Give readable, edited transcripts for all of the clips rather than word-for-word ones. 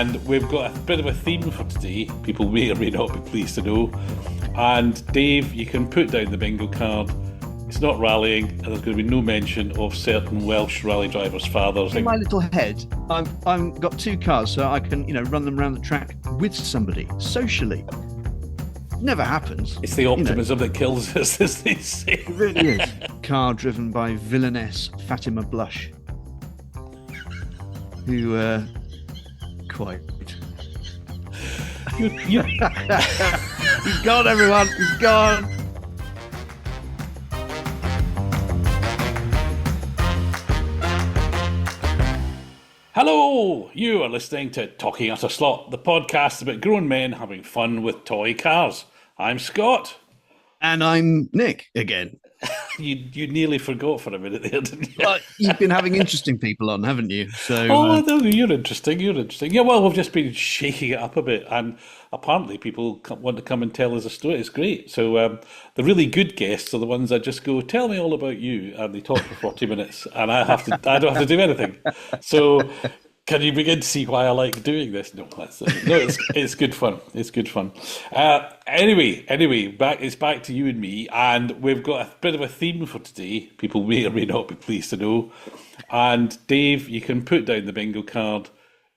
and we've got a bit of a theme for today. People may or may not be pleased to know. And Dave, you can put down the bingo card. It's not rallying, and there's going to be no mention of certain Welsh rally drivers' fathers. In my little head, I've got two cars, so I can, run them around the track with somebody socially. Never happens. It's the optimism that kills us, as they say. It really is. Car driven by villainess Fatima Blush, who quite. You... He's gone, everyone. He's gone. Hello! You are listening to Talking at a Slot, the podcast about grown men having fun with toy cars. I'm Scott. And I'm Nick again. You nearly forgot for a minute there, didn't you? Well, you've been having interesting people on, haven't you? So, no, you're interesting. Yeah, well, we've just been shaking it up a bit, and apparently people want to come and tell us a story. It's great. So the really good guests are the ones that just go, tell me all about you, and they talk for 40 minutes, and I don't have to do anything. So can you begin to see why I like doing this? No, it's good fun. It's good fun. Anyway, it's back to you and me, and we've got a bit of a theme for today. People may or may not be pleased to know. And Dave, you can put down the bingo card.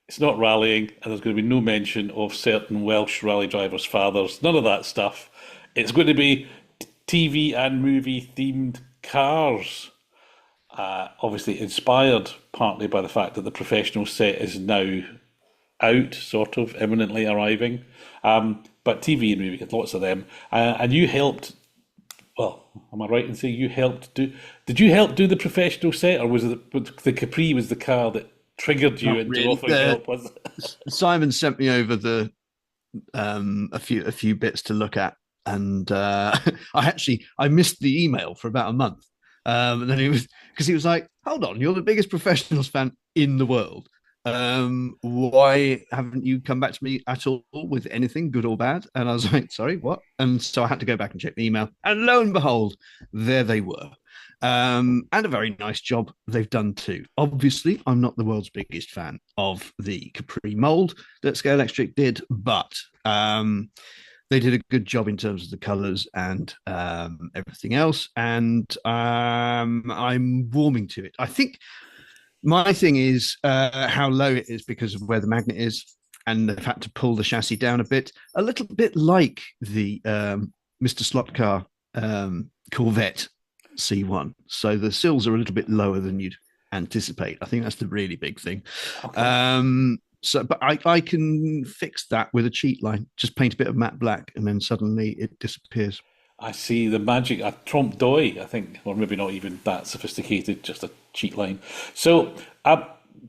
It's not rallying, and there's going to be no mention of certain Welsh rally drivers' fathers. None of that stuff. It's going to be TV and movie themed cars. Obviously inspired partly by the fact that the professional set is now out, sort of imminently arriving. But TV and movie, lots of them. And you helped, well, am I right in saying you helped do, did you help do the professional set, or was it the Capri was the car that triggered you into offering help? Was it? Simon sent me over a few bits to look at, and I missed the email for about a month. And then he was like, hold on, you're the biggest professionals fan in the world. Why haven't you come back to me at all with anything, good or bad? And I was like, sorry, what? And so I had to go back and check the email. And lo and behold, there they were. And a very nice job they've done too. Obviously, I'm not the world's biggest fan of the Capri mold that Scale Electric did, but they did a good job in terms of the colours and everything else. And I'm warming to it. I think my thing is how low it is because of where the magnet is. And they've had to pull the chassis down a little bit like the Mr. Slot car Corvette C1. So the sills are a little bit lower than you'd anticipate. I think that's the really big thing. Okay. But I can fix that with a cheat line. Just paint a bit of matte black, and then suddenly it disappears. I see the magic. A trompe d'oeil, I think, or maybe not even that sophisticated. Just a cheat line. So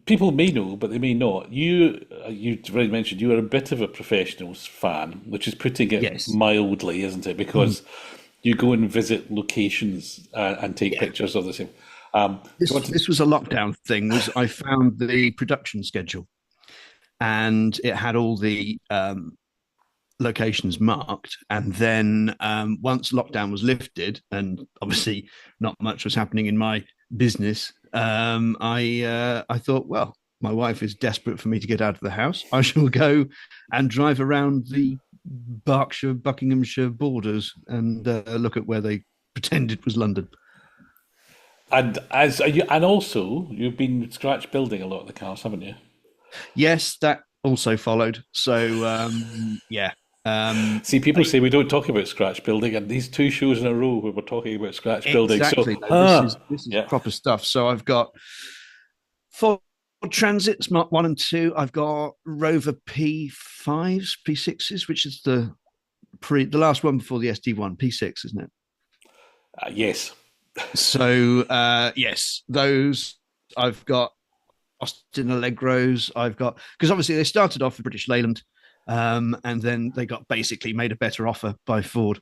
people may know, but they may not. You already mentioned you are a bit of a professionals fan, which is putting it mildly, isn't it? Because you go and visit locations and take pictures of the same. This was a lockdown thing. I found the production schedule. And it had all the locations marked. And then once lockdown was lifted, and obviously not much was happening in my business, I thought, well, my wife is desperate for me to get out of the house. I shall go and drive around the Berkshire, Buckinghamshire borders and look at where they pretend it was London. And also you've been scratch building a lot of the cars, haven't you? Yes, that also followed. So, see, people say we don't talk about scratch building, and these two shows in a row where we're talking about scratch building. Exactly. So, this is proper stuff. So I've got Ford Transits Mark 1 and 2. I've got Rover P5s, P6s, which is the last one before the SD1, P6, isn't it? Yes. So, yes, those I've got. Austin Allegros, I've got, because obviously they started off with British Leyland, and then they got basically made a better offer by Ford.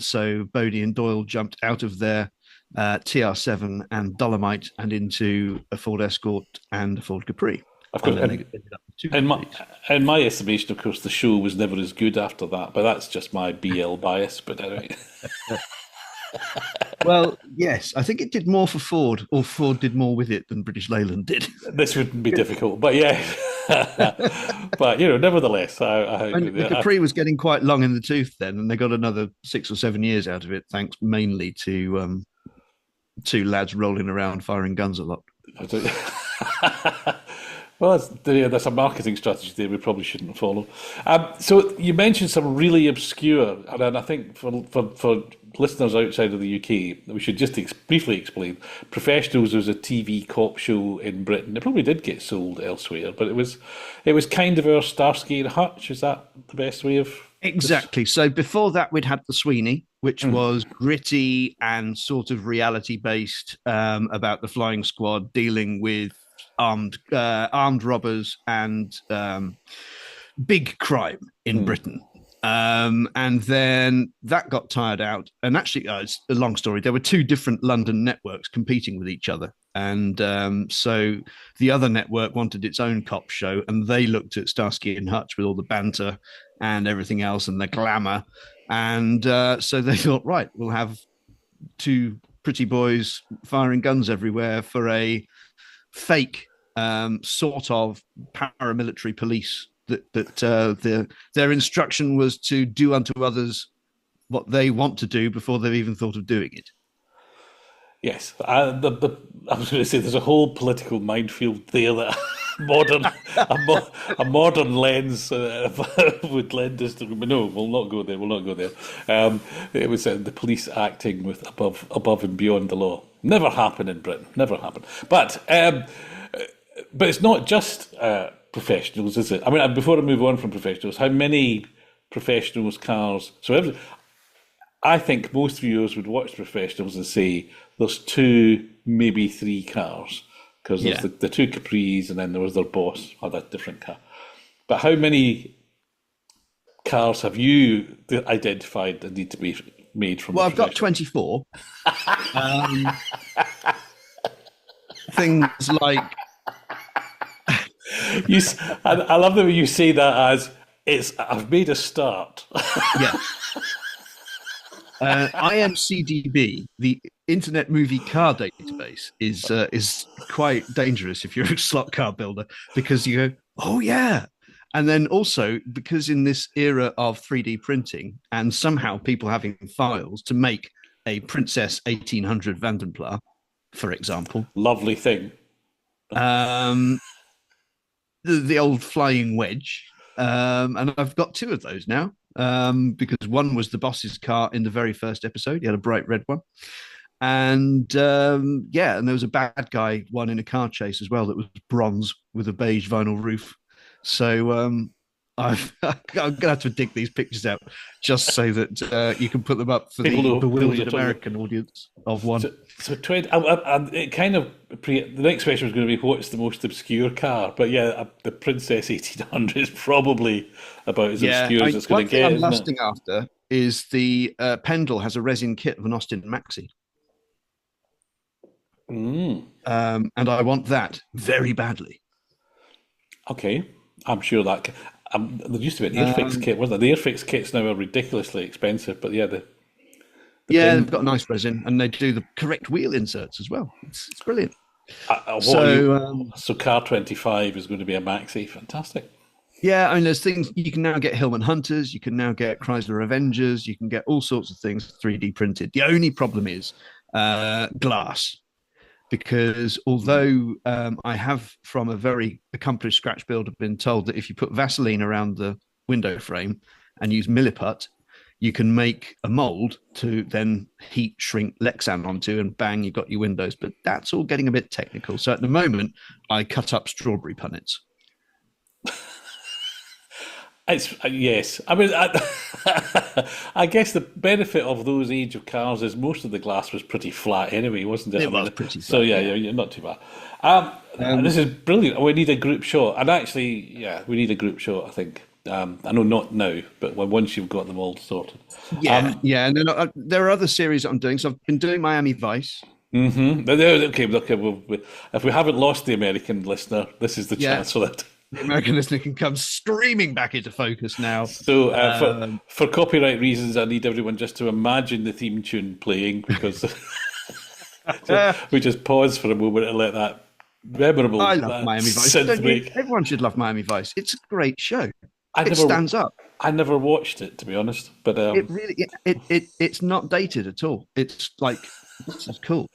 So Bodie and Doyle jumped out of their TR7 and Dolomite and into a Ford Escort and a Ford Capri. Of course, in my estimation, of course, the show was never as good after that, but that's just my BL bias. But anyway. Well, yes, I think it did more for Ford, or Ford did more with it than British Leyland did. This wouldn't be difficult, but yeah. But nevertheless, I agree And with the you. Capri was getting quite long in the tooth then, and they got another 6 or 7 years out of it, thanks mainly to two lads rolling around firing guns a lot. Well, that's a marketing strategy there we probably shouldn't follow. So you mentioned some really obscure, and I think for listeners outside of the UK, we should just briefly explain. Professionals was a TV cop show in Britain. It probably did get sold elsewhere, but it was kind of our Starsky and Hutch. Is that the best way of Exactly. So before that, we'd had the Sweeney, which was gritty and sort of reality based, about the flying squad dealing with armed robbers and big crime in Britain. And then that got tired out. And actually, it's a long story. There were two different London networks competing with each other. And so the other network wanted its own cop show, and they looked at Starsky and Hutch with all the banter and everything else and the glamour. And so they thought, right, we'll have two pretty boys firing guns everywhere for a fake sort of paramilitary police that their instruction was to do unto others what they want to do before they've even thought of doing it. Yes, I was going to say there's a whole political minefield there that a modern lens would lend us to. No, we'll not go there. We'll not go there. It was the police acting with above and beyond the law. Never happened in Britain. Never happened. But it's not just professionals, is it? I mean, before I move on from professionals, how many professionals cars? I think most viewers would watch professionals and say there's two, maybe three cars, because there's the two Capris and then there was their boss, had a different car. But how many cars have you identified that need to be made from? Well, I've got 24. Things like I love the way you say that as I've made a start. Yeah. IMCDB, the Internet Movie Car Database, is quite dangerous if you're a slot car builder, because you go, oh yeah. And then also because in this era of 3D printing and somehow people having files to make a Princess 1800 Vandenpla, for example. Lovely thing. The old flying wedge. And I've got two of those now. Because one was the boss's car in the very first episode. He had a bright red one. And and there was a bad guy one in a car chase as well that was bronze with a beige vinyl roof. So I'm going to have to dig these pictures out just so that you can put them up for the bewildered American audience of one. So 20, it kind of the next question was going to be what's the most obscure car, but the Princess 1800 is probably about as obscure as it's going to get. One thing I'm lusting after is the Pendle has a resin kit of an Austin Maxi. And I want that very badly. Okay, I'm sure that. There used to be an Airfix kit, wasn't there? The Airfix kits now are ridiculously expensive, but they've got nice resin, and they do the correct wheel inserts as well. It's brilliant. So Car 25 is going to be a Maxi. Fantastic. Yeah, I mean, there's things you can now get Hillman Hunters, you can now get Chrysler Avengers, you can get all sorts of things 3D printed. The only problem is glass. Because although I have, from a very accomplished scratch builder, been told that if you put Vaseline around the window frame and use Milliput, you can make a mold to then heat shrink Lexan onto, and bang, you got your windows. But that's all getting a bit technical. So at the moment, I cut up strawberry punnets. Yes. I mean, I guess the benefit of those age of cars is most of the glass was pretty flat anyway, wasn't it? It was pretty flat. So yeah, not too bad. This is brilliant. We need a group shot, and actually, we need a group shot. I think. I know not now, but once you've got them all sorted. And then there are other series that I'm doing. So I've been doing Miami Vice. Mm-hmm. Okay. If we haven't lost the American listener, this is the chance for that. The American listener can come streaming back into focus now. So, for copyright reasons, I need everyone just to imagine the theme tune playing, because we just pause for a moment and let that memorable I love Miami Vice, synth don't you? break. Everyone should love Miami Vice. It's a great show. I It never, stands up. I never watched it to be honest, but It really, it's not dated at all. It's like this is cool.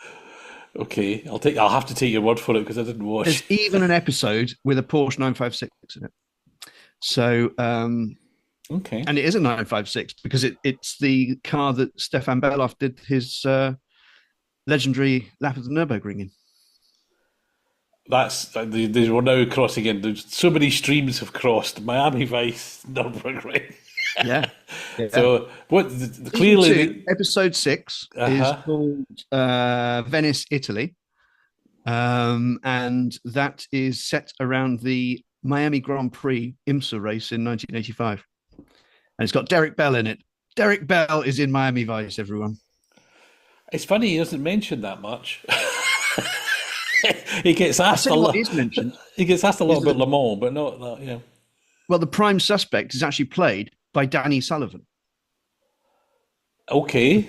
okay, I'll have to take your word for it because I didn't watch There's even an episode with a Porsche 956 in it. So, it. Okay. and it is a 956 because it's the car that Stefan Beloff did his legendary lap of the Nürburgring in. That's they were now crossing in. There's so many streams have crossed Miami Vice, Nürburgring. Yeah, yeah. So what? Season Clearly, two, episode 6 is uh-huh. called Venice, Italy, and that is set around the Miami Grand Prix IMSA race in 1985, and it's got Derek Bell in it. Derek Bell is in Miami Vice. Everyone. It's funny he doesn't mention that much. He gets I'll asked tell a you what lot. is mentioned He gets asked a lot is about that Le Mans, but not that. Yeah. well, the prime suspect is actually played by Danny Sullivan. Okay.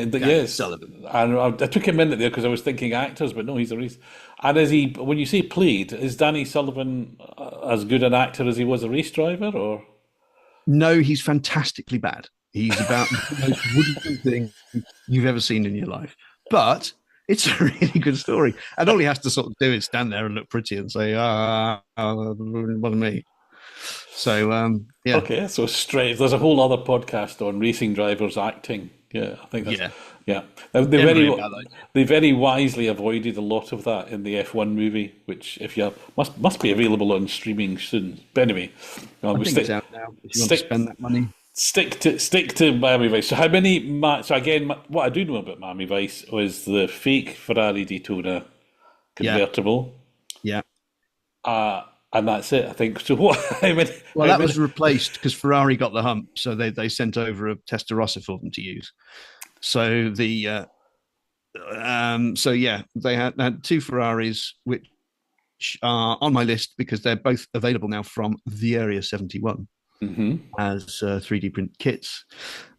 Danny Yes. Sullivan. And I took a minute there because I was thinking actors, but no, he's a race. And is he? When you say played, is Danny Sullivan as good an actor as he was a race driver, or? No, he's fantastically bad. He's about the most wooden thing you've ever seen in your life. But it's a really good story. And all he has to sort of do is stand there and look pretty and say, wasn't me. So, yeah. Okay, so straight. There's a whole other podcast on racing drivers acting. Yeah, I think that's Yeah. yeah. Now, they Generally very about that. they very wisely avoided a lot of that in the F1 movie, which if you must be available on streaming soon. But anyway, I we think it's out now if you want to stick spend that money. stick to Miami Vice. So how many? So again, what I do know about Miami Vice was the fake Ferrari Daytona Yeah. convertible, Yeah. and that's it. I think. So what? How many? Well, How that many? was replaced because Ferrari got the hump. So they sent over a Testarossa for them to use. So so yeah, they had two Ferraris, which are on my list because they're both available now from the Area 71 Hmm. as 3D print kits.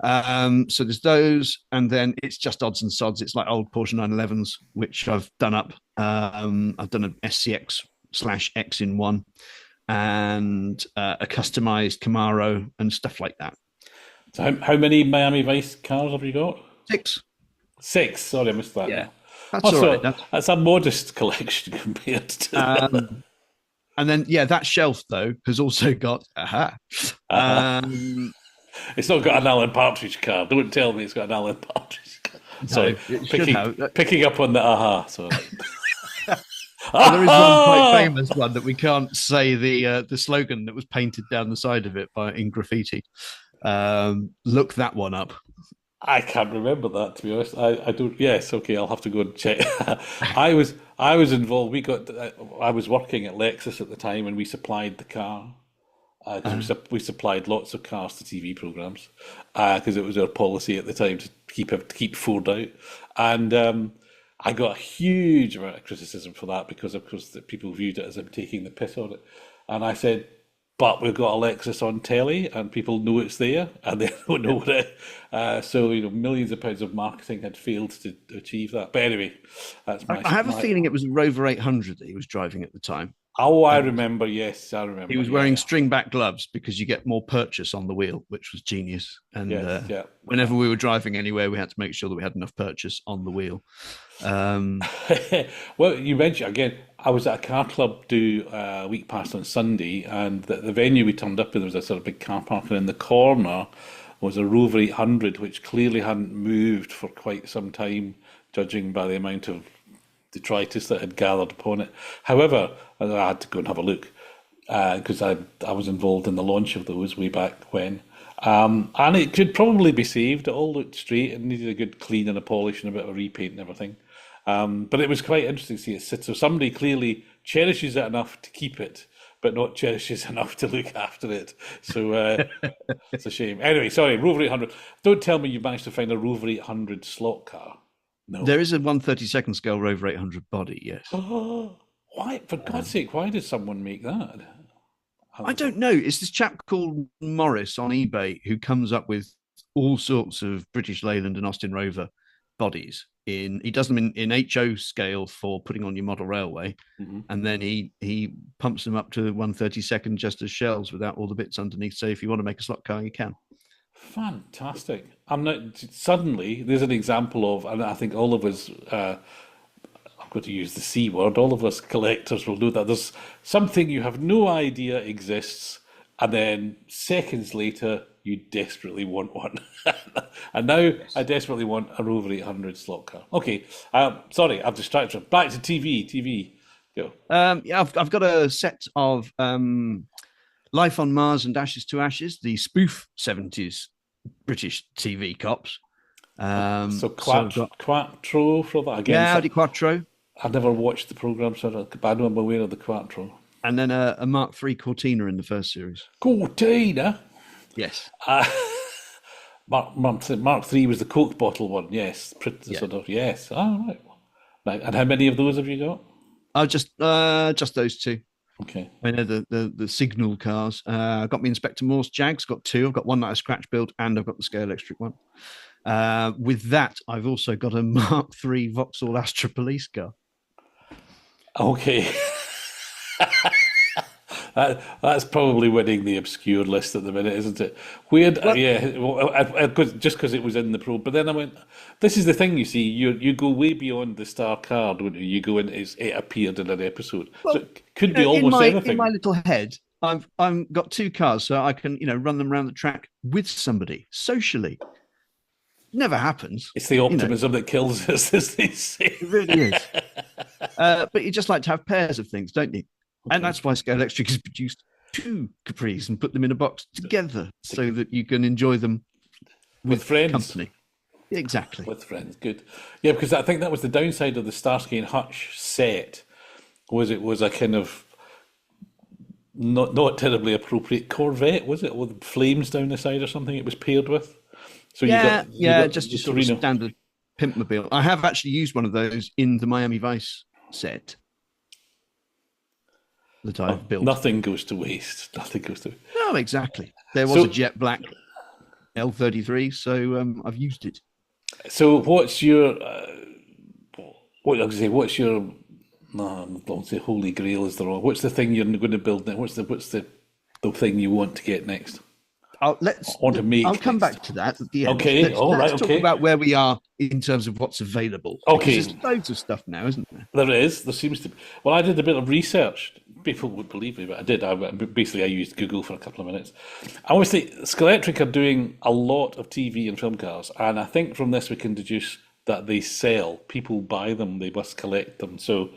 So there's those, and then it's just odds and sods. It's like old Porsche 911s, which I've done up. I've done an SCX / X in one, and a customized Camaro and stuff like that. So how many Miami Vice cars have you got? 6. Six. Sorry, I missed that. Yeah, that's all right. Also, that's a modest collection compared to. And then yeah, that shelf though has also got um, It's not got an Alan Partridge car. Don't tell me it's got an Alan Partridge car. no, Sorry, it should have. picking up on the aha. Sorry. Well, there is one quite Aha! famous one that we can't say the slogan that was painted down the side of it in graffiti. Look that one up. I can't remember that to be honest. I don't. Yes, okay. I'll have to go and check. I was involved. I was working at Lexus at the time, and we supplied the car. 'Cause we supplied lots of cars to TV programs because it was our policy at the time to keep Ford out, and I got a huge amount of criticism for that because of course the people viewed it as I'm taking the piss on it, and I said, but we've got a Lexus on telly and people know it's there and they don't know what it. So millions of pounds of marketing had failed to achieve that. But anyway, that's I have a feeling it was a Rover 800 that he was driving at the time. Oh, I And remember. Yes, I remember. he was Yeah, wearing yeah. string back gloves because you get more purchase on the wheel, which was genius. And Yes, yeah. whenever we were driving anywhere, we had to make sure that we had enough purchase on the wheel. Well, you mentioned again. I was at a car club do a week past on Sunday, and the venue we turned up in there was a sort of big car park, and in the corner was a Rover 800, which clearly hadn't moved for quite some time, judging by the amount of detritus that had gathered upon it. However, I had to go and have a look because I was involved in the launch of those way back when. And it could probably be saved. It all looked straight and needed a good clean and a polish and a bit of a repaint and everything. But it was quite interesting to see it sit. So somebody clearly cherishes it enough to keep it, but not cherishes enough to look after it. So it's a shame. Anyway, sorry, Rover 800. Don't tell me you managed to find a Rover 800 slot car. No. There is a 1/32 scale Rover 800 body, yes. Oh, why? For God's sake, why did someone make that? I don't know. It's this chap called Morris on eBay who comes up with all sorts of British Leyland and Austin Rover bodies. He does them in HO scale for putting on your model railway, Mhm. and then he pumps them up to 1/32 just as shells without all the bits underneath. So if you want to make a slot car, you can. Fantastic. I'm not suddenly there's an example of, and I think all of us, I'm going to use the C word, all of us collectors will know that there's something you have no idea exists, and then seconds later you desperately want one. And now I Yes. desperately want a Rover 800 slot car. Okay, sorry, I've distracted. Back to TV. TV. Go. Yeah, I've got a set of Life on Mars and Ashes to Ashes, the spoof 70s British TV cops. So So I've got Quattro for that again. yeah, So Audi Quattro, I never watched the program, so but I know I'm aware of the Quattro. and then a Mark III Cortina in the first series. Cortina. Yes. Mark Three was the Coke bottle one. Yes, Yeah. sort of. Yes. Ah, right. Right. And how many of those have you got? I just those two. Okay. I know the signal cars. I got my Inspector Morse Jags. Got two. I've got one that I scratch built, and I've got the Scale Electric one. With that, I've also got a Mark III Vauxhall Astra police car. Okay. That's probably winning the obscure list at the minute, isn't it? Weird, Well, yeah. Well, just because it was in the pro, but then I went. This is the thing, you see. You go way beyond the star card, don't you? You go in. It appeared in an episode, so well, it could be almost in my anything. little head, I've got two cars, so I can run them around the track with somebody socially. Never happens, It's the you know. optimism that kills us, as they say. It really is. But you just like to have pairs of things, don't you? And Okay. that's why Scale Electric has produced two Capris and put them in a box together so that you can enjoy them With with friends. company. Exactly. With friends, good. Yeah, because I think that was the downside of the Starsky and Hutch set, was it was a kind of not terribly appropriate Corvette, was it, with flames down the side or something? It was paired with. So Yeah, you yeah, got just the your sort of Torino. standard pimpmobile. I have actually used one of those in the Miami Vice set that Oh, I've built. nothing goes to waste. Nothing goes to. No, exactly. There was a So jet black L33, so I've used it. so what's your what I was say? What's your no? I don't say holy grail is the wrong. What's the thing you're going to build next? What's the thing you want to get next? Want to I'll make come next? back to that at the end. Okay. All right. Let's talk Okay. about where we are in terms of what's available because Okay. there's loads of stuff now, isn't there? There is. There seems to be. Well, I did a bit of research. People would believe me, but I did. Basically, I used Google for a couple of minutes. I always say Scaletric are doing a lot of TV and film cars, and I think from this we can deduce that they sell. People buy them. They must collect them. So,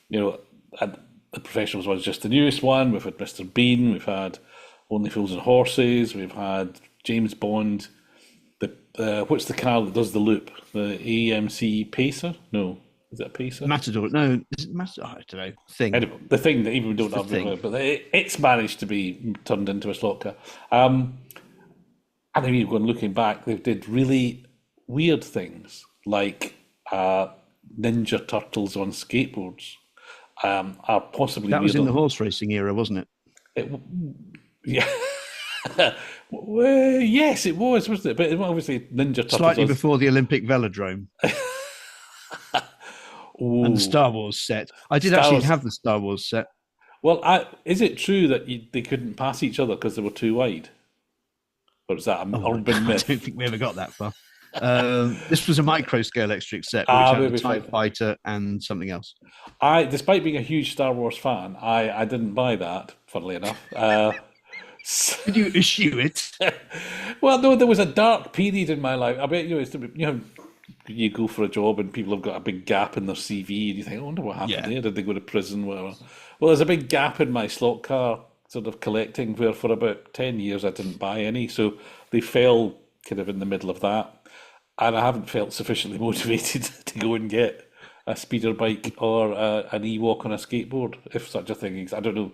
you know, and the Professionals was just the newest one. We've had Mr. Bean. We've had Only Fools and Horses. We've had James Bond. What's the car that does the loop? The AMC Pacer? No, is it a Pacer? Matador, no, is it Matador? I don't know. Thing. Anyway, the thing that even we don't It's the have, thing. but it's managed to be turned into a slot car. And I mean, when looking back, they did really weird things like Ninja Turtles on skateboards. Are possibly That was in the weirder. horse racing era, wasn't it? It, yeah. Well, yes, it was, wasn't it? But obviously, Ninja Turtles Slightly was. before the Olympic Velodrome and the Oh, Star Wars set. I did Star actually Wars. have the Star Wars set. Well, is it true that they couldn't pass each other because they were too wide? Or is that an Oh my urban God, I don't myth? think we ever got that far. This was a micro scale electric set, which Ah, had a maybe TIE fine. fighter and something else. Despite being a huge Star Wars fan, I didn't buy that, funnily enough. Did you issue it? Well, no, there was a dark period in my life. I bet you go for a job and people have got a big gap in their CV, and you think, I wonder what happened Yeah. there. Did they go to prison? Whatever. Well, there's a big gap in my slot car sort of collecting, where for about 10 years I didn't buy any, so they fell kind of in the middle of that, and I haven't felt sufficiently motivated to go and get a speeder bike or an Ewok on a skateboard, if such a thing exists. I don't know.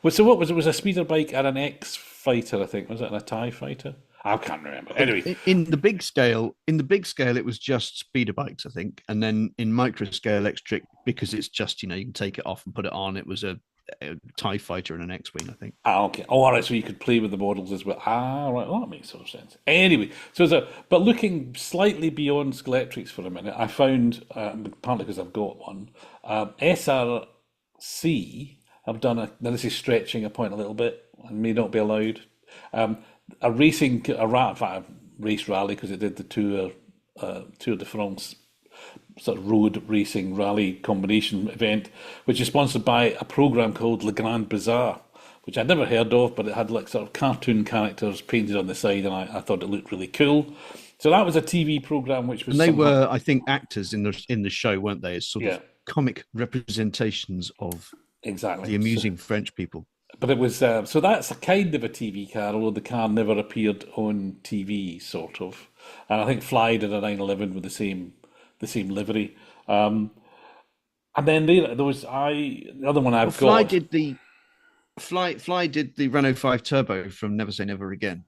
So what was it? Was a speeder bike and an X fighter, I think. Was it, and a TIE fighter? I can't remember. Anyway, In the big scale, it was just speeder bikes, I think, and then in micro scale electric, because it's just you can take it off and put it on. It was a a TIE fighter and an X-wing, I think. Ah, okay. Oh, all right. So you could play with the models as well. Ah, right. Well, that makes sort of sense. Anyway, but looking slightly beyond Skeletrix for a minute, I found, partly because I've got one, SRC have done now this is stretching a point a little bit and may not be allowed. Um, in fact, a race rally because it did the Tour de France sort of road racing rally combination event, which is sponsored by a program called Le Grand Bazaar, which I'd never heard of, but it had like sort of cartoon characters painted on the side, and I thought it looked really cool. So that was a TV program which was And they somehow, were, I think, actors in the show, weren't they? As sort yeah, of comic representations of exactly. the amusing French people. But it was so that's a kind of a TV car, although the car never appeared on TV, sort of. And I think Fly did a 911 with the same livery. And then the other one Well, I've got. Fly did the Renault 5 Turbo from Never Say Never Again.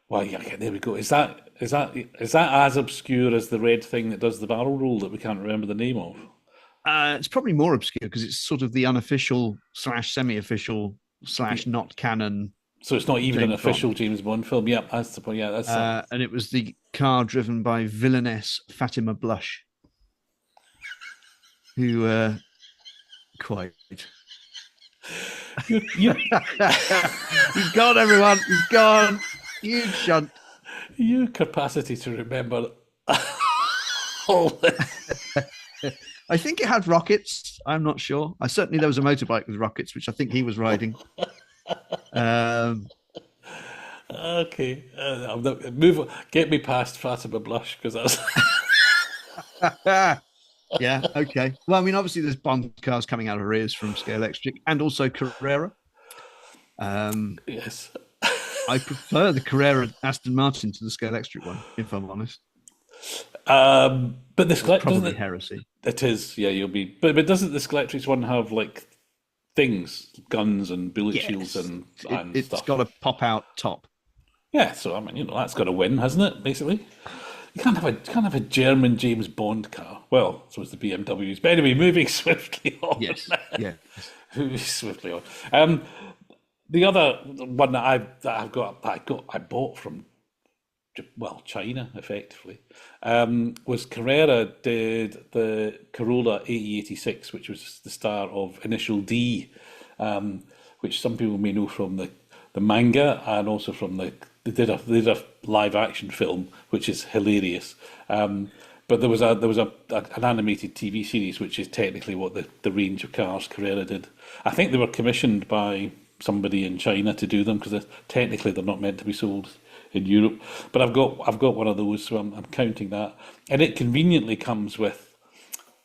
Well, yeah, okay, there we go. Is that as obscure as the red thing that does the barrel roll that we can't remember the name of? It's probably more obscure because it's sort of the unofficial slash semi-official slash not canon So it's not even an James Bond. official James Bond film. Yeah, that's the point. Yeah, that's And it was the car driven by villainess Fatima Blush, who quite. you He's gone, everyone. He's gone. Huge shunt. your capacity to remember all this. I think it had rockets. I'm not sure. Certainly there was a motorbike with rockets, which I think he was riding. Okay, move on. Get me past Fatima Blush because that's Yeah. Okay. Well, I mean, obviously there's Bond cars coming out of her ears from Scale Electric and also Carrera. yes. I prefer the Carrera Aston Martin to the Scale Electric one, if I'm honest. But the Skeletrix doesn't Probably it? heresy. It is, yeah. You'll be, but doesn't the Skeletrix one have like things, guns and bullet shields Yes. and It's stuff? got a pop out top. Yeah, so I mean, that's got to win, hasn't it? Basically, you can't have a German James Bond car. Well, so it's the BMWs. But anyway, moving swiftly on. Yes. Yeah. Moving swiftly on. The other one I bought from China effectively was Carrera did the Corolla 8086, which was the star of Initial D, which some people may know from the manga and also from they did a live action film which is hilarious. But there was an animated TV series which is technically what the range of cars Carrera did. I think they were commissioned by somebody in China to do them because technically they're not meant to be sold in Europe. But I've got one of those, so I'm counting that, and it conveniently comes with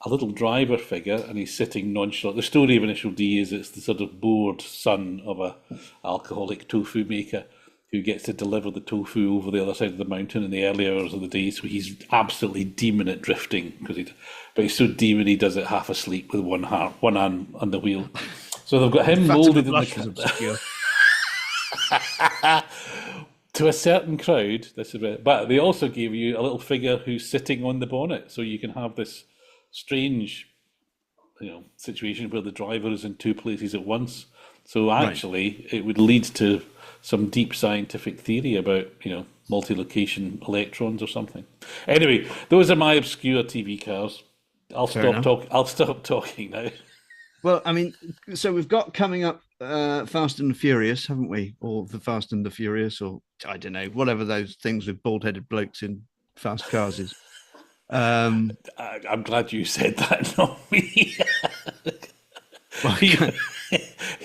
a little driver figure, and he's sitting nonchalant. The story of Initial D is it's the sort of bored son of a alcoholic tofu maker who gets to deliver the tofu over the other side of the mountain in the early hours of the day. So he's absolutely demon at drifting but he's so demon he does it half asleep with one hand on the wheel. So they've got him Fatima molded in Blush was the obscure. to a certain crowd. But they also gave you a little figure who's sitting on the bonnet, so you can have this strange, situation where the driver is in two places at once. So actually, it would lead to some deep scientific theory about multi-location electrons or something. Anyway, those are my obscure TV cars. I'll stop talking now. Well, I mean, so we've got coming up Fast and the Furious, haven't we? Or the Fast and the Furious, or I don't know, whatever those things with bald-headed blokes in fast cars is. I'm glad you said that, not me.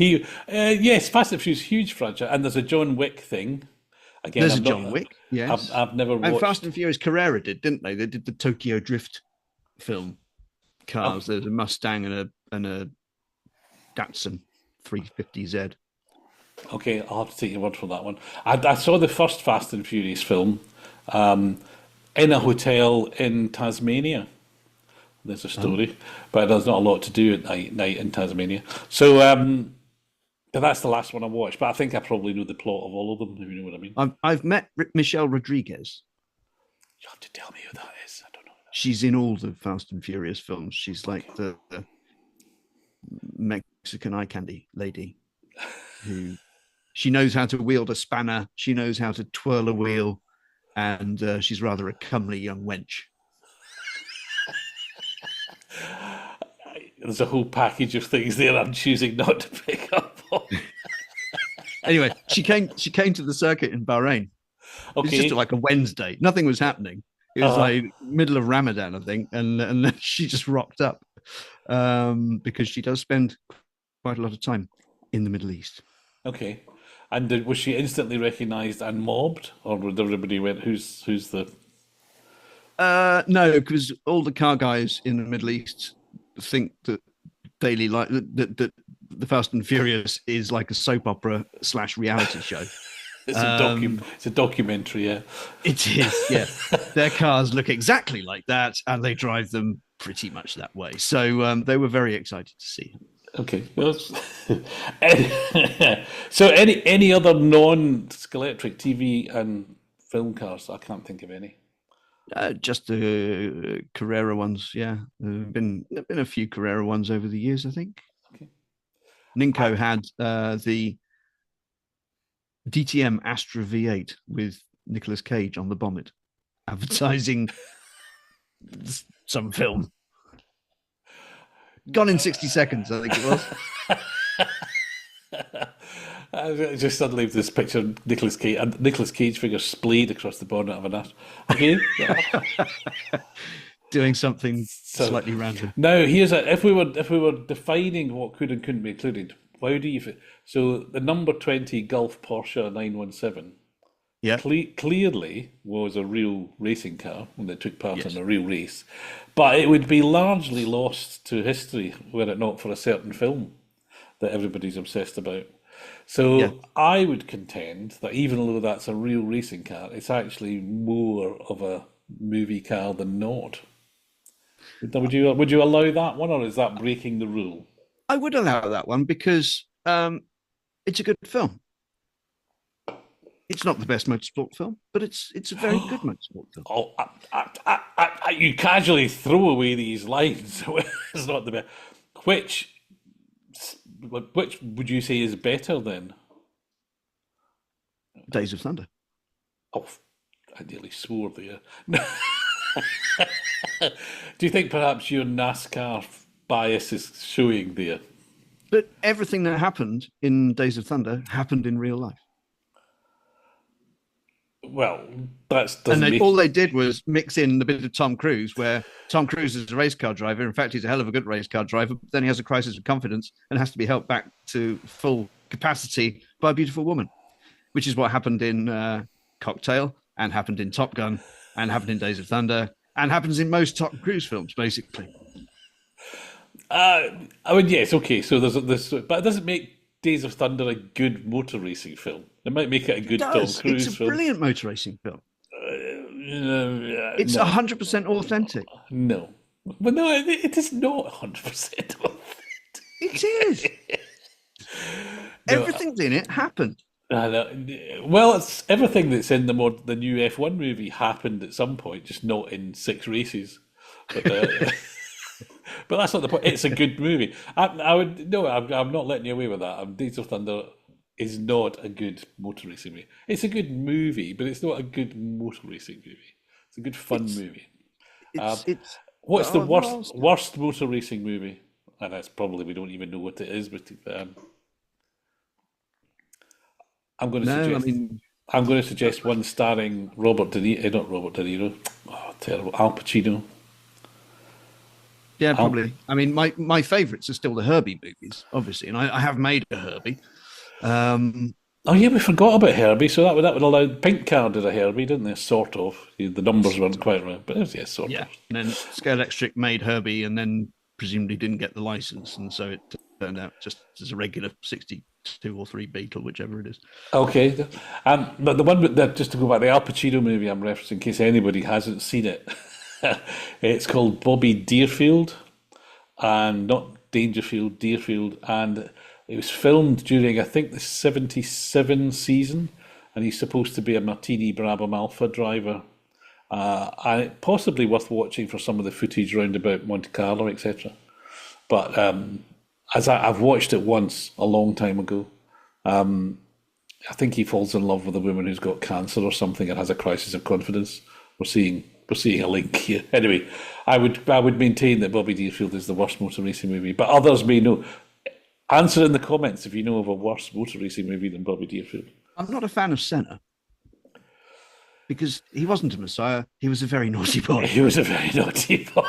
Yes, Fast and Furious, huge franchise, and there's a John Wick thing. Again, There's a John Wick, yes. I've never watched. And Fast and Furious Carrera did, didn't they? They did the Tokyo Drift film cars. There's a Mustang and a Datsun 350Z. Okay, I'll have to take your word for that one. I saw the first Fast and Furious film in a hotel in Tasmania. There's a story, but there's not a lot to do at night in Tasmania. So but that's the last one I watched. But I think I probably know the plot of all of them, if you know what I mean. I've met Michelle Rodriguez. You have to tell me who that is. I don't know. She's in all the Fast and Furious films. She's like the Mexican eye candy lady who she knows how to wield a spanner, she knows how to twirl a wheel, and she's rather a comely young wench. There's a whole package of things there I'm choosing not to pick up on. Anyway, she came to the circuit in Bahrain. It's just Okay. like a Wednesday. Nothing was happening. It was Uh-huh. like middle of Ramadan, I think, and then she just rocked up because she does spend quite a lot of time in the Middle East. Okay. And was she instantly recognised and mobbed, or would everybody went, "Who's the?" No, because all the car guys in the Middle East think that daily life that the Fast and Furious is like a soap opera slash reality show. Um, It's a documentary. Yeah. it is, yeah. Their cars look exactly like that, and they drive them pretty much that way. So they were very excited to see him. Okay. Well, so any other non-Scalextric TV and film cars? I can't think of any. Just the Carrera ones, yeah. There've been a few Carrera ones over the years, I think. Okay. Ninko had the DTM Astra V8 with Nicolas Cage on the bonnet, advertising some film. Gone in 60 seconds, I think it was. I just suddenly have this picture of Nicolas Cage and Nicolas Cage figure splayed across the bonnet of an Astra. Okay. Doing something So slightly random. now here's a if we were defining what could and couldn't be included, how do you so the number 20 Gulf Porsche 917 Yeah. clearly was a real racing car when it took part in Yes. a real race, but it would be largely lost to history were it not for a certain film that everybody's obsessed about. Yeah. So I would contend that even though that's a real racing car, it's actually more of a movie car than not. Would you allow that one, or is that breaking the rule? I would allow that one because it's a good film. It's not the best motorsport film, but it's a very good motorsport film. Oh, you casually throw away these lines. It's not the best. Which which would you say is better then? Days of Thunder. Oh, I nearly swore there. Do you think perhaps your NASCAR bias is showing there? But everything that happened in Days of Thunder happened in real life. Well, that And doesn't make. all they did was mix in the bit of Tom Cruise, where Tom Cruise is a race car driver. In fact, he's a hell of a good race car driver. But then he has a crisis of confidence and has to be helped back to full capacity by a beautiful woman, which is what happened in Cocktail and happened in Top Gun and happened in Days of Thunder and happens in most Tom Cruise films, basically. I mean, yes, okay. So there's this, but it doesn't make Days of Thunder a good motor racing film. It might make it a It good Tom does. It's a Cruise film. brilliant motor racing film. It's No, 100% authentic. no. But no, it is not 100%. It is. No, Everything's in it happened. well, it's everything that's in the new F1 movie happened at some point, just not in six races. But but that's not the point. It's a good movie. I would no, I'm not letting you away with that. Days of Thunder is not a good motor racing movie. It's a good movie, but it's not a good motor racing movie. It's a good fun It's movie. Um, it's what's the there are worst motor racing movie? And that's probably we don't even know what it is, but I'm going to no, I suggest mean, I'm going to suggest one starring Robert De Niro, not Robert De Niro. Oh, terrible. Al Pacino. yeah, Al, probably. I mean, my favorites are still the Herbie movies, obviously, and I have made a Herbie. Um, oh yeah, we forgot about Herbie. So that would allow Pink Car did a Herbie, didn't they? Sort of. The numbers weren't quite right, but it was, yeah, sort yeah, of. and then Scale Electric made Herbie, and then presumably didn't get the license, and so it turned out just as a regular 62 or 3 Beetle, whichever it is. Okay, but the one just to go back, the Al Pacino movie I'm referencing, in case anybody hasn't seen it, it's called Bobby Deerfield, and not Dangerfield, Deerfield, and it was filmed during I think the '77 season, and he's supposed to be a Martini Brabham Alpha driver, and possibly worth watching for some of the footage round about Monte Carlo, etc. But I've watched it once a long time ago. I think he falls in love with a woman who's got cancer or something and has a crisis of confidence. We're seeing a link here. Anyway, I would maintain that Bobby Deerfield is the worst motor racing movie, but others may know. Answer in the comments if you know of a worse motor racing movie than Bobby Deerfield. I'm not a fan of Senna because he wasn't a messiah. He was a very naughty boy. He was a very naughty boy.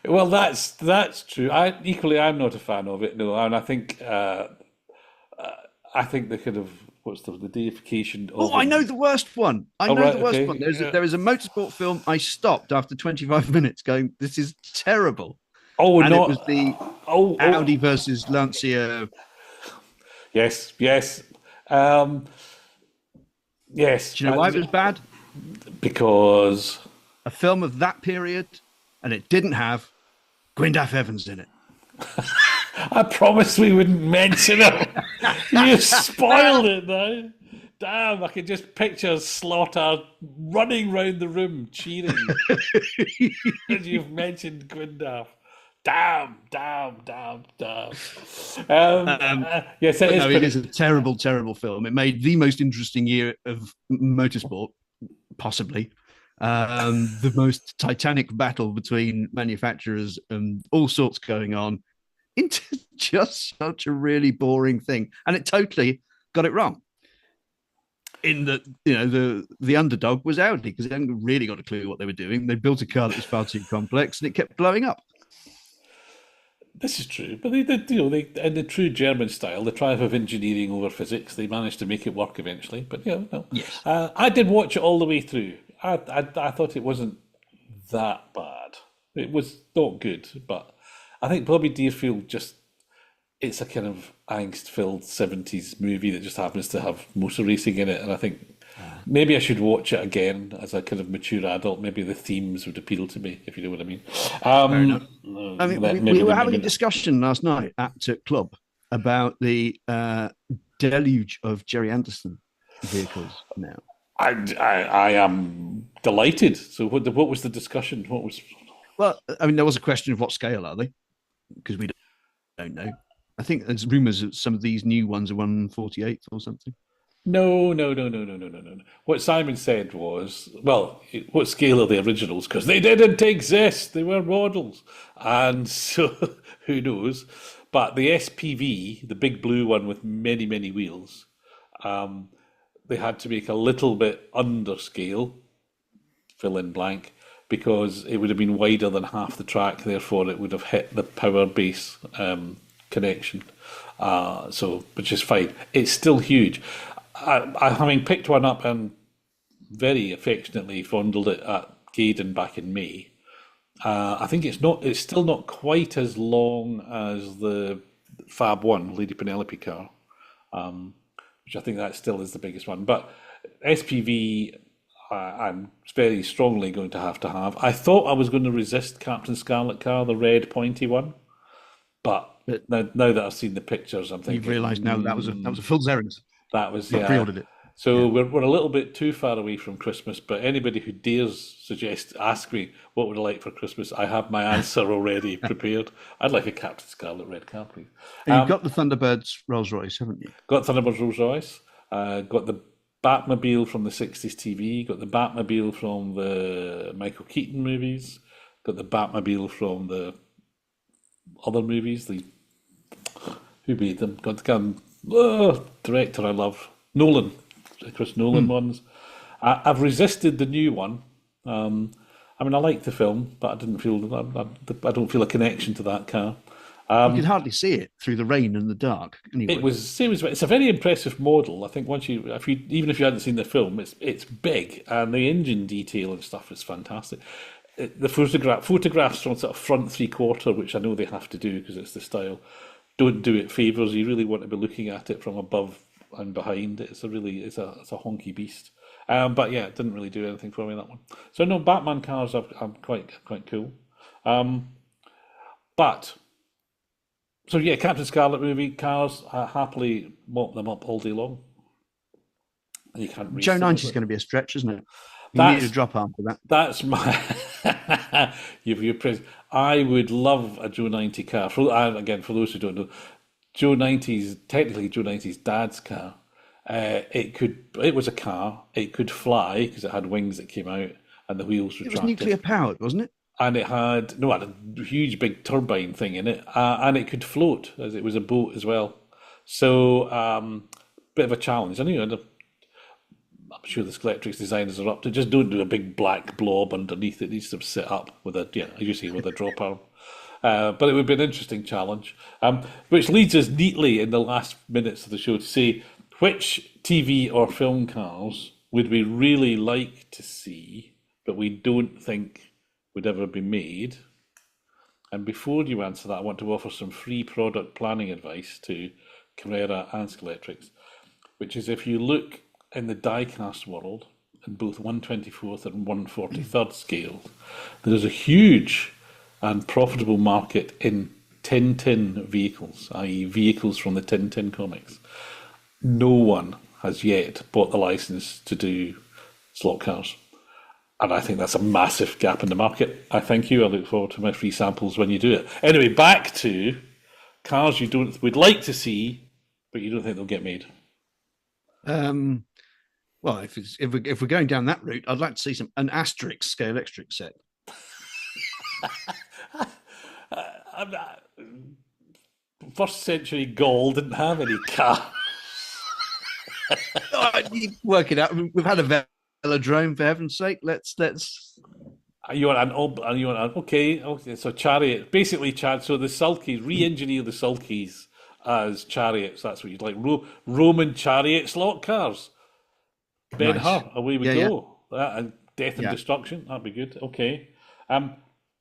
Well, that's true. I'm not a fan of it. No, and I think the kind of what's the deification of. Oh, I know the worst one. I know right, the worst okay. one. There is a motorsport film. I stopped after 25 minutes, going, "This is terrible." Oh, And not. it was the Oh, Audi versus Lancia. yes. Um, yes. Do you know why it was bad? Because A film of that period, and it didn't have Gwyndaf Evans in it. I promised we wouldn't mention it. You spoiled it now. Damn, I can just picture Slaughter running round the room cheering. And you've mentioned Gwyndaf. Damn. Yes, it is. No, it is a terrible, terrible film. It made the most interesting year of motorsport, possibly. The most titanic battle between manufacturers and all sorts going on into just such a really boring thing. And it totally got it wrong. In that, the underdog was Audi because they hadn't really got a clue what they were doing. They built a car that was far too complex and it kept blowing up. This is true, but they did, in the true German style, the triumph of engineering over physics, they managed to make it work eventually. But no. Yes. I did watch it all the way through. I thought it wasn't that bad. It was not good, but I think Bobby Deerfield it's a kind of angst-filled 70s movie that just happens to have motor racing in it, and I think maybe I should watch it again as a kind of mature adult. Maybe the themes would appeal to me, if you know what I mean. Fair enough. I mean, we were having a discussion last night at Club about the deluge of Jerry Anderson vehicles now. I am delighted. So what was the discussion? Well, I mean, there was a question of what scale are they? Because we don't know. I think there's rumours that some of these new ones are 1/48 or something. No. What Simon said was, well, what scale are the originals? Because they didn't exist. They were models. And so, who knows? But the SPV, the big blue one with many, many wheels, they had to make a little bit under scale, fill in blank, because it would have been wider than half the track. Therefore, it would have hit the power base connection. Which is fine. It's still huge. I having picked one up and very affectionately fondled it at Gaydon back in May. I think it's still not quite as long as the Fab One Lady Penelope car, which I think that still is the biggest one. But SPV, I'm very strongly going to have. I thought I was going to resist Captain Scarlet car, the red pointy one, but now that I've seen the pictures, I'm thinking you've realised now that was a fool's errand. That was I pre-ordered it. So we're a little bit too far away from Christmas, but anybody who dares ask me what would I like for Christmas, I have my answer already prepared. I'd like a Captain Scarlet red car, please. And you've got the Thunderbirds Rolls Royce, haven't you? Got Thunderbirds Rolls Royce. Got the Batmobile from the 60s TV. Got the Batmobile from the Michael Keaton movies. Got the Batmobile from the other movies. Who made them? Got the director I love, Nolan. Chris Nolan ones. I've resisted the new one. I mean, I like the film, but I don't feel a connection to that car. You could hardly see it through the rain and the dark. Anyway. It's a very impressive model. I think even if you hadn't seen the film, it's big, and the engine detail and stuff is fantastic. The photographs from sort of front 3/4, which I know they have to do because it's the style, don't do it favours. You really want to be looking at it from above and behind. It's a honky beast. But yeah, it didn't really do anything for me, that one. So no, Batman cars are quite cool. Captain Scarlet movie cars, I happily mop them up all day long. You can't. Joe 90 is going to be a stretch, isn't it? You need a drop arm for that. That's my. You've praise. I would love a Joe 90 car. Again, for those who don't know, technically Joe 90's dad's car. It was a car. It could fly because it had wings that came out and the wheels It was retracted. nuclear powered, wasn't it? And it had no, it had a huge big turbine thing in it, and it could float as it was a boat as well. So, bit of a challenge. I'm sure the Scalextric's designers are up to just don't do a big black blob underneath. It needs to sit up with a as you say, with a drop arm. But it would be an interesting challenge, which leads us neatly in the last minutes of the show to say which TV or film cars would we really like to see, but we don't think would ever be made. And before you answer that, I want to offer some free product planning advice to Carrera and Scalextrics, which is if you look in the diecast world, in both 1/24th and 1/43rd scale, there is a huge and profitable market in Tintin vehicles, i.e. vehicles from the Tintin comics. No one has yet bought the license to do slot cars. And I think that's a massive gap in the market. I thank you. I look forward to my free samples when you do it. Anyway, back to cars would like to see, but you don't think they'll get made. Well, if we're going down that route, I'd like to see an Asterix Scalextric set. First century Gaul didn't have any cars. You work it out. We've had a velodrome, for heaven's sake. Let's. Okay. So chariot, basically So the sulkies, re-engineer the sulkies as chariots. That's what you'd like. Roman chariot slot cars. Ben Hur, away we go. Yeah. That and death and destruction. That'd be good. Okay.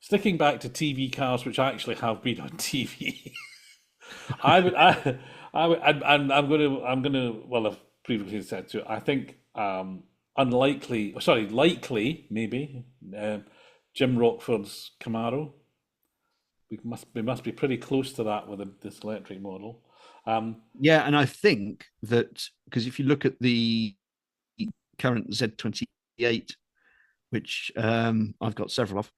Sticking back to TV cars, which actually have been on TV. I'm gonna. Well, I've previously said to. I think likely, maybe. Jim Rockford's Camaro. We must be pretty close to that with this electric model. And I think that because if you look at the current Z28, which I've got several of,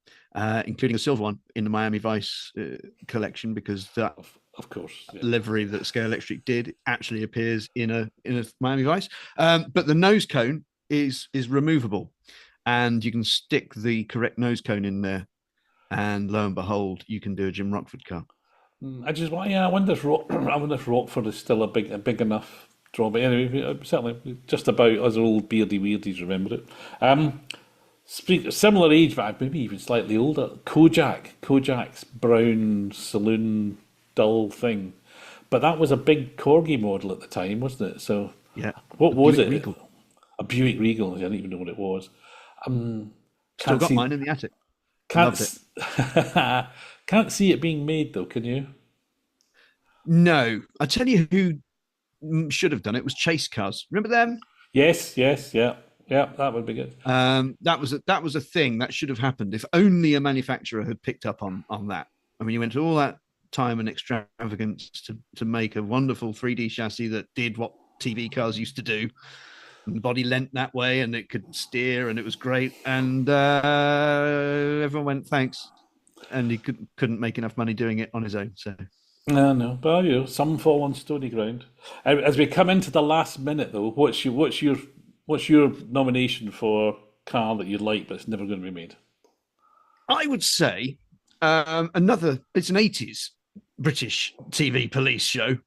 including a silver one in the Miami Vice collection, because that, of course, livery that Scalextric did actually appears in a Miami Vice. But the nose cone is removable, and you can stick the correct nose cone in there, and lo and behold, you can do a Jim Rockford car. I wonder if Rockford is still a big enough draw. But anyway, certainly just about us old beardy weirdies remember it. Similar age, but maybe even slightly older. Kojak's brown saloon dull thing, but that was a big corgi model at the time, wasn't it? So yeah, what was it? Regal. A Buick Regal. I don't even know what it was. Still got mine in the attic. Can't see it being made though. Can you? No, I tell you who should have done it was Chase Cars. Remember them? Yes, yeah, that would be good. That was a thing that should have happened if only a manufacturer had picked up on that. I mean, you went to all that time and extravagance to make a wonderful 3D chassis that did what TV cars used to do. And the body leant that way, and it could steer, and it was great. And everyone went thanks, and he couldn't make enough money doing it on his own. So. No, but some fall on stony ground. As we come into the last minute, though, what's your nomination for car that you'd like, but it's never going to be made? I would say it's an 80s British TV police show.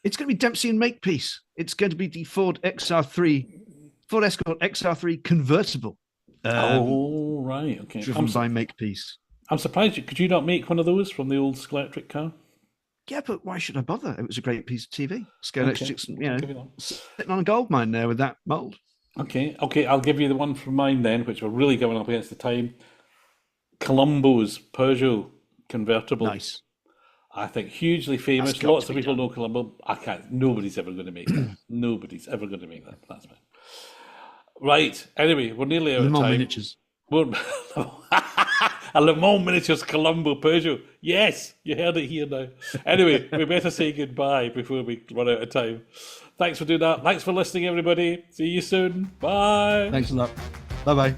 It's going to be Dempsey and Makepeace. It's going to be the Ford Escort XR3 convertible. Right, okay. Driven by Makepeace. I'm surprised. Could you not make one of those from the old Scalextric car? Yeah, but why should I bother? It was a great piece of TV. Scalextric, sitting on a gold mine there with that mould. Okay. I'll give you the one from mine then, which we're really going up against the time. Colombo's Peugeot convertible. Nice. I think hugely famous. Lots of people know Colombo. Nobody's ever going to make that. Nobody's ever going to make that. That's fine. Right. Anyway, we're nearly out of time. Miniatures. A Le Mans Miniatures Colombo Peugeot. Yes, you heard it here now. Anyway, we better say goodbye before we run out of time. Thanks for doing that. Thanks for listening, everybody. See you soon. Bye. Thanks a lot. Bye-bye.